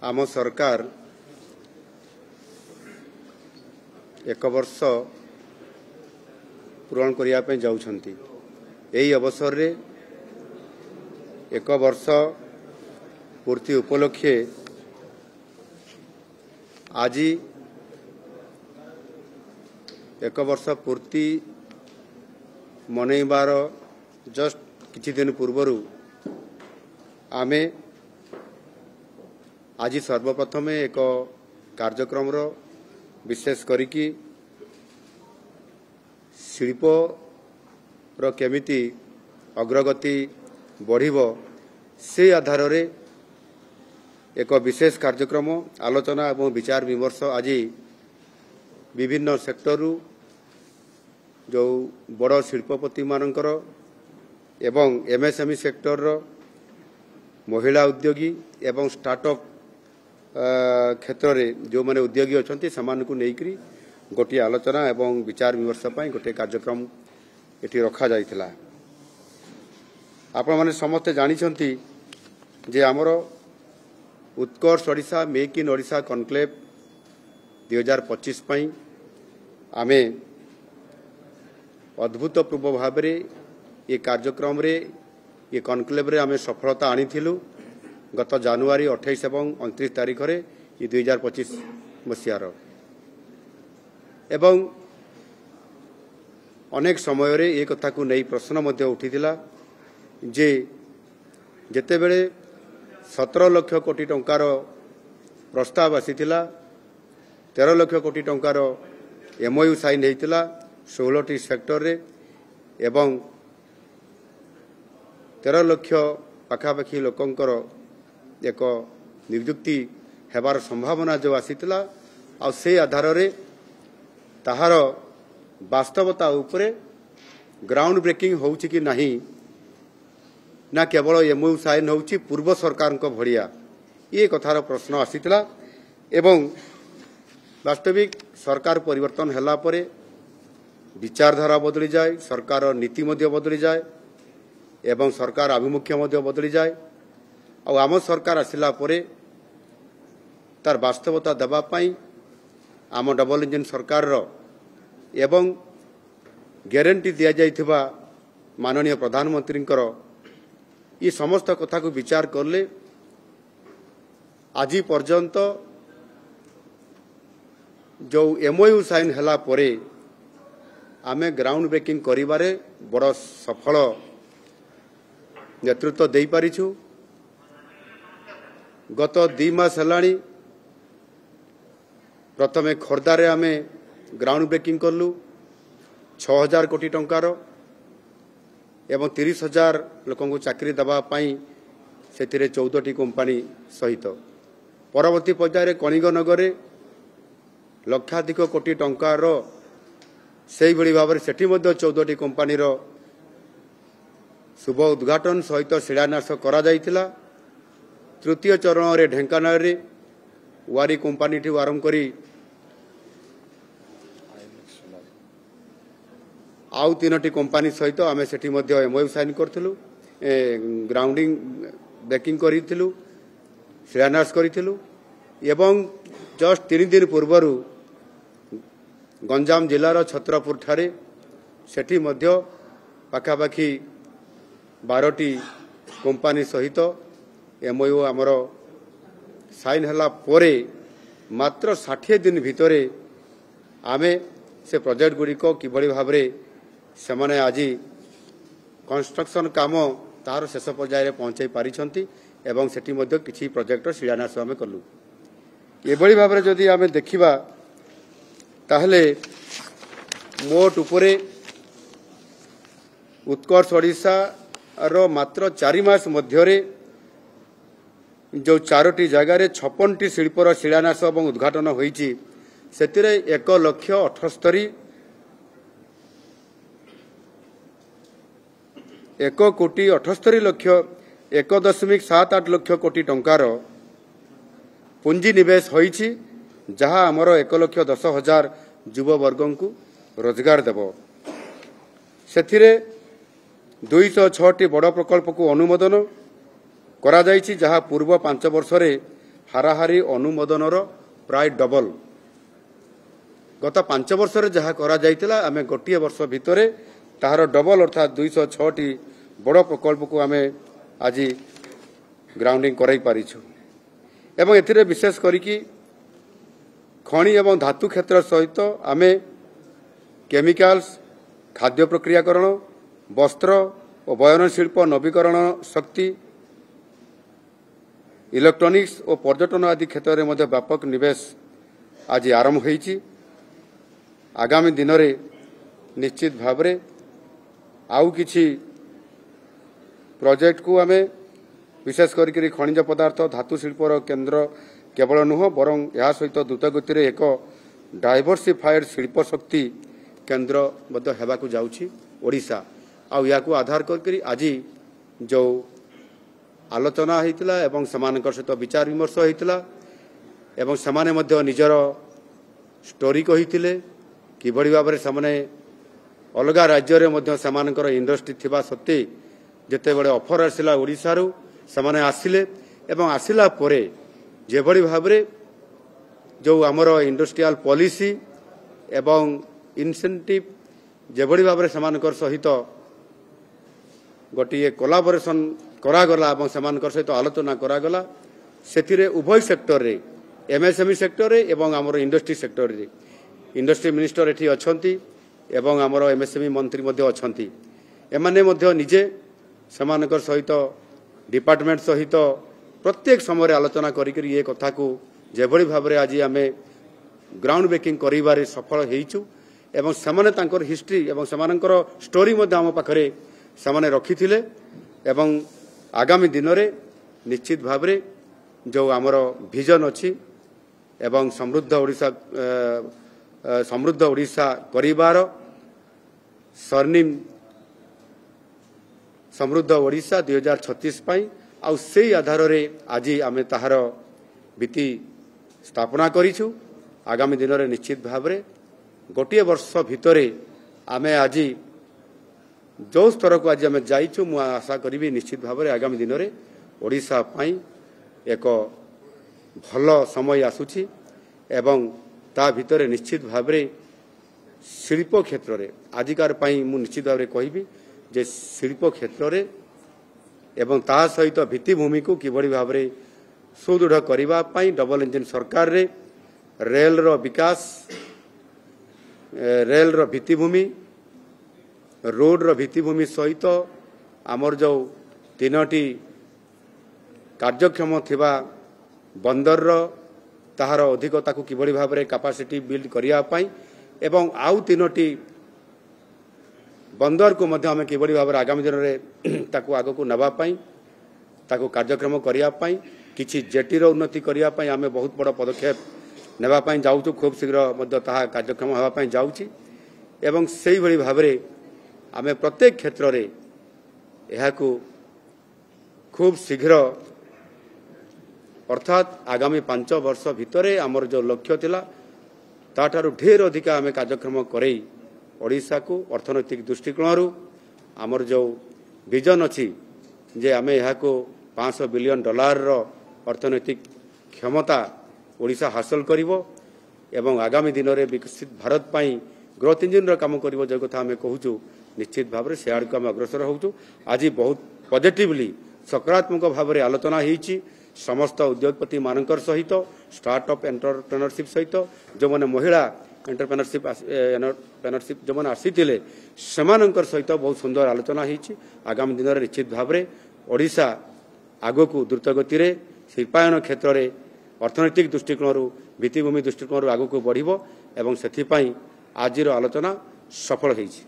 आम सरकार एक वर्ष पूरण करने जाउछंती। एही अवसर रे एक वर्ष पूर्ति उपलक्षे आज एक वर्ष पूर्ति मनइबार जस्ट किछि दिन पूर्वर आमे आज सर्वप्रथम एक कार्यक्रम विशेष करिकी शिल्प केमिति अग्रगति बढ़िबो से आधार रे एक विशेष कार्यक्रम आलोचना और विचार विमर्श आज विभिन्न सेक्टर जो बड़ शिल्पपति मानकर एवं एमएसएमई सेक्टर महिला उद्योगी एवं स्टार्टअप क्षेत्र में जो माने उद्योगी अच्छा से गोटे आलोचना एवं विचार विमर्श गोटे कार्यक्रम ये रखा जाइथिला। आपण माने समस्ते जानिछंती जे आमर Utkarsh Odisha make in Odisha conclave 2025 पई आमे अद्भुतपूर्व भाव में ये कार्यक्रम रे ये कनक्लेव रे आमे सफलता आनीथिलु। गत जनवरी 28 एवं 29 तारीख रे ये 2025 मसीहार एवं अनेक समय रे ये कथा को नहीं प्रश्न मध्य उठीथिला जे जेते बेले 17 लाख कोटी टंकार प्रस्ताव आसीथिला 13 लाख कोटी टंकार एमओयू साइन होइतिला 16टी सेक्टर रे एवं 13 लाख पाखापाखि लोकंकर एक नियुक्ति हेबार संभावना जो आसीतिला आ से आधार रे ताहार वास्तवता उपरे ग्राउंड ब्रेकिंग होउछि कि नहीं ना केवल एमओयू साइन होउछि पूर्व सरकार को भड़िया ये कथार प्रश्न आसीतिला एवं वास्तविक सरकार परिवर्तन होला परे विचारधारा बदली जाए सरकार नीति मध्य बदली जाए एवं सरकार आभिमुख्य मध्य बदली जाए और आम सरकार आसिला परे तार वास्तवता देबा पई आम डबल इंजन सरकार रो एवं ग्यारंटी दिया जाइथिबा माननीय प्रधानमंत्री ये समस्त कथा को विचार करले आज पर्यंत जो एमओयू साइन हला परे आमे ग्राउंड ब्रेकिंग करिबारे बड़ सफल नेतृत्व दे पारिछु। गत 2 मास हलाणी प्रथमे खोर्धारे आमे ग्राउंड ब्रेकिंग करलु 6000 कोटी टंकार एवं 30,000 लोकों को चाकरी दबा पाई से 14टी कंपनी सहित परवर्ती पर्यायर कणिगनगर लक्षाधिक कोटी टंकार से भाव में सेठी 14टी कंपनीर शुभ उद्घाटन सहित शिलान्यास करा जाइथिला। तृतीय चरण में ढेंकानाल रे वारी कंपनी ठी आरंभ करी आउ 3टी कंपनी सहित आमे सेठी मध्य एमओयू साइन करथिलु ग्राउंडिंग ब्रेकिंग करिथिलु शिलान्यास करिथिलु एवं जस्ट 3 दिन पूर्वर गंजाम जिलार छत्रपुर ठारे सेठी मध्य पाखापाखि 12टी कंपनी सहित एमओयू आमर साइन हला परे मात्र 60 दिन भितरे आमे से प्रोजेक्ट गुड़िक किभली भाव से माने आज कंस्ट्रक्शन काम तार शेष पर्यायर पहुंचाई पारिछंती एवं सेठी मध्य किछि प्रोजेक्ट शिलान्यास आमे कलु। एभली भाव में जदि आमे देखिबा ताहले मोट उपरे उत्कर्ष ओडिशा रो मात्र 4 मास मध्यरे जो 4टी जगार 56टी शिल्पर शिलान्यास और उद्घाटन होईची सेतिरे 1,78,1,78 लाख कोटी टंकार पुंजी निवेश होईची जहाँ आमर 1,10,000 युववर्ग को रोजगार देव। सेथिरे 206टी बड़ प्रकल्प को अनुमोदन करा जायछि जहाँ पूर्व 5 वर्ष रे हाराहारी अनुमोदनर प्राय डबल गत 5 वर्ष जहाँ करा आमे गोटे वर्ष भितर ताहार डबल अर्थात 206 बड़ प्रकल्प को आमे आज ग्राउंडिंग कराई पारिछु एवं एथिरे विशेष करिकी खनि एवं धातु क्षेत्र सहित आमे केमिकल्स खाद्य प्रक्रियाकरण वस्त्र और बयन शिल्प नवीकरण शक्ति इलेक्ट्रोनिक्स और पर्यटन आदि क्षेत्र में व्यापक निवेश आज आरंभ होईछि। आगामी दिन में निश्चित भाव में आउ किछि प्रोजेक्ट को आमे विशेष करी खनिज पदार्थ धातु शिल्पर केन्द्र केवल नुह बरं या सहित द्रुत गति एक डाइवर्सिफाइड शिल्प शक्ति केन्द्र हेबाकु जाउछि ओडिशा आउ या आधार करके आज जो आलोचना होता एवं समानकर सहित विचार विमर्श होता एवं समाने मध्य निजर स्टोरी कहिथिले किभଳି भाबरे समाने अलगा राज्य रे मध्य समानकर इंडस्ट्री थिबा सत्ते जेतेबेले ऑफर आसिला ओडिसा रु समाने आसिले एवं आसिला परे जेभଳି भाबरे जो आमर इंडस्ट्रियल पॉलिसी एवं इनसेंटिव जेभଳି भाबरे समानकर सहित गोटे कोलाबोरेशन करागला एवं समानकर सहित आलोचना करागला सेथिरे उभय सेक्टर रे एमएसएमई सेक्टर रे एवं आमर इंडस्ट्री सेक्टर रे इंडस्ट्री मिनिस्टर एठी अछंती एवं आमर एमएसएमई मंत्री मध्ये अछंती एमाने मध्ये निजे समानकर सहित डिपार्टमेंट सहित प्रत्येक समय आलोचना करिकरी ये कथा को जेभଳି भाबरे आज आमे ग्राउंड ब्रेकिंग करिबारे सफल हेइछु एवं समाने तांकर हिस्ट्री एवं समानकर स्टोरी मध्ये आम पाखरे समाने रखिथिले एवं आगामी दिन में निश्चित भावरे जो आमर विजन अच्छी एवं समृद्ध ओडिशा करिबार स्वर्णिम समृद्ध ओडिशा 2036 पाई आउ से आधार रे आज आमे ताहार भित्ति स्थापना करिछु। आगामी दिन में निश्चित भावरे गोटे वर्ष भितरे आमे आज जो स्तर को आज आम जाइछु मु आशा करी निश्चित भाव में आगामी दिन में ओडिशा पाई एक भल समय आसुछि एवं ता भितर निश्चित भाव में शिल्प क्षेत्र रे आजिकार पाई मु निश्चित भाव में कहबी जे शिल्प क्षेत्र रे एवं ता सहित भित्तिभूमि को किभଳି भाव में सुदृढ़ करबा पाई डबल इंजन सरकार रे रेल रो विकास रेल रो भित्तिभूमि रोड रो भित्तिभूमि सहित आमर जो 3टी कार्यक्षम थिबा बंदर रो ताहार अधिकता को किभଳି भाव में कैपेसिटी बिल्ड करिया पाई एवं आउ 3टी बंदर को मध्य आमे किभଳି भाव में आगामी दिन में ताकू आगो को नबा पाई ताकू कार्यक्रम करिया पाई किछि जेटी रो उन्नति करिया पाई आमे बहुत बड़ पदक्षेप नेबा पाई जाउछु खूब शीघ्र मध्य ताहा कार्यक्रम हेबा पाई जाउछि एवं सेही भଳି भाव में आमे प्रत्येक क्षेत्र रे एहाकू खूब शीघ्र अर्थात आगामी 5 वर्ष भितरे आमर जो लक्ष्य थिला ताठारु ढेर अधिक आमे कार्यक्रम करई ओडिशा को अर्थनैतिक दृष्टिकोण आमर जो विजन अच्छी जे आमे एहाकू $500 बिलियन रो अर्थनैतिक क्षमता ओडिशा हासिल करिवो एवं आगामी दिन में विकसित भारत पाई ग्रोथ इंजिन काम करिवो जो कथा आमे कहूचु निश्चित भाव में से आड़ को आम अग्रसर होचु। आज बहुत पॉजिटिवली सकारात्मक भाव में आलोचना होईची समस्त उद्योगपति मानकर सहित स्टार्टअप एंटरप्रेन्योरशिप सहित जो माने महिला एंटरप्रेन्योरशिप जो माने आसीथिले सेमानकर सहित बहुत सुंदर आलोचना होईची। आगामी दिन में निश्चित भाव में ओडिशा आगो को द्रुत गति रे शिल्पायन क्षेत्र में अर्थनैतिक दृष्टिकोण भित्तिभूमि दृष्टिकोण आगो को बढ़िबो एवं सेथिपाई आजिर आलोचना सफल होईची।